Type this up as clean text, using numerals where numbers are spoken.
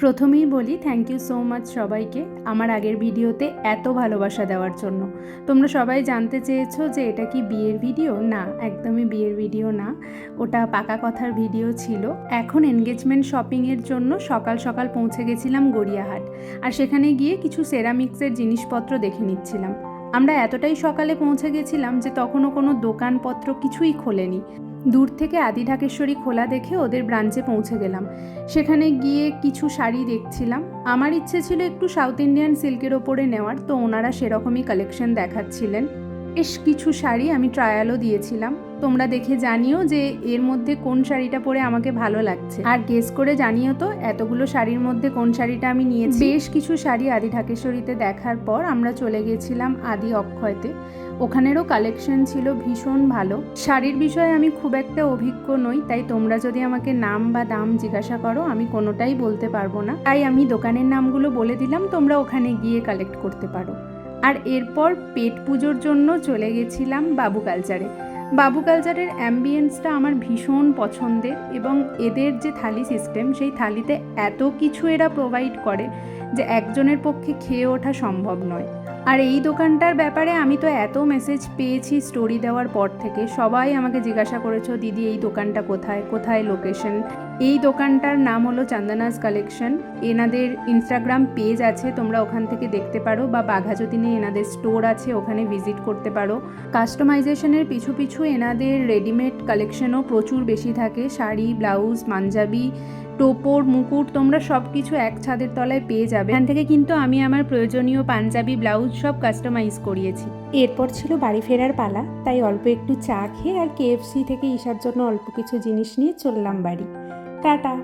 প্রথমেই বলি thank you so much সবাইকে আমার আগের ভিডিওতে এত ভালোবাসা দেওয়ার জন্য। তোমরা সবাই জানতে চেয়েছো যে এটা কি বিয়ের ভিডিও? না, একদমই বিয়ের ভিডিও না, ওটা পাকা কথার ভিডিও ছিল। এখন এনগেজমেন্ট শপিংয়ের জন্য সকাল সকাল পৌঁছে গেছিলাম গড়িয়াহাট, আর সেখানে গিয়ে কিছু সেরামিক্সের জিনিসপত্র দেখে নিচ্ছিলাম। আমরা এতটাই সকালে পৌঁছে গেছিলাম যে তখনও কোনো দোকানপত্র কিছুই খোলেনি। দূর থেকে আদি ঢাকেশ্বরী খোলা দেখে ওদের ব্রাঞ্চে পৌঁছে গেলাম। সেখানে গিয়ে কিছু শাড়ি দেখছিলাম। আমার ইচ্ছে ছিল একটু সাউথ ইন্ডিয়ান সিল্কের ওপরে নেওয়ার, তো ওনারা সেরকমই কালেকশন দেখাচ্ছিলেন। বেশ কিছু শাড়ি আমি ট্রায়ালও দিয়েছিলাম। তোমরা দেখে জানিও যে এর মধ্যে কোন শাড়িটা পরে আমাকে ভালো লাগছে, আর গেস করে জানিও তো এতগুলো শাড়ির মধ্যে কোন শাড়িটা আমি নিয়েছি। বেশ কিছু শাড়ি আদি ঢাকেশ্বরীতে দেখার পর আমরা চলে গেছিলাম আদি অক্ষয়তে। ওখানেরও কালেকশন ছিল ভীষণ ভালো। শাড়ির বিষয়ে আমি খুব একটা অভিজ্ঞ নই, তাই তোমরা যদি আমাকে নাম বা দাম জিজ্ঞাসা করো আমি কোনোটাই বলতে পারবো না, তাই আমি দোকানের নামগুলো বলে দিলাম, তোমরা ওখানে গিয়ে কালেক্ট করতে পারো। আর এরপর পেট পুজোর জন্য চলে গেছিলাম বাবু কালচারে। বাবু কালচারের অ্যাম্বিয়েন্সটা আমার ভীষণ পছন্দের, এবং এদের যে থালি সিস্টেম, সেই থালিতে এত কিছু এরা প্রোভাইড করে যে একজনের পক্ষে খেয়ে ওঠা সম্ভব নয়। আর এই দোকানটার ব্যাপারে আমি তো এত মেসেজ পেয়েছি স্টোরি দেওয়ার পর থেকে, সবাই আমাকে জিজ্ঞাসা করেছো দিদি এই দোকানটা কোথায়, কোথায় লোকেশন। এই দোকানটার নাম হলো চন্দনাস কালেকশন। এনাদের ইনস্টাগ্রাম পেজ আছে, তোমরা ওখান থেকে দেখতে পারো, বা বাঘাযতীনে এনাদের স্টোর আছে, ওখানে ভিজিট করতে পারো। কাস্টমাইজেশনের পিছু পিছু এনাদের রেডিমেড কালেকশনও প্রচুর বেশি থাকে। শাড়ি, ব্লাউজ, পাঞ্জাবি, টোপর, মুকুট, তোমরা সব কিছু এক ছাদের তলায় পেয়ে যাবে। এখান থেকে কিন্তু আমি আমার প্রয়োজনীয় পাঞ্জাবি, ব্লাউজ সব কাস্টমাইজ করিয়েছি। এরপর ছিল বাড়ি ফেরার পালা, তাই অল্প একটু চা খেয়ে আর KFC থেকে ঈশার জন্য অল্প কিছু জিনিস নিয়ে চললাম বাড়ি। টাটা।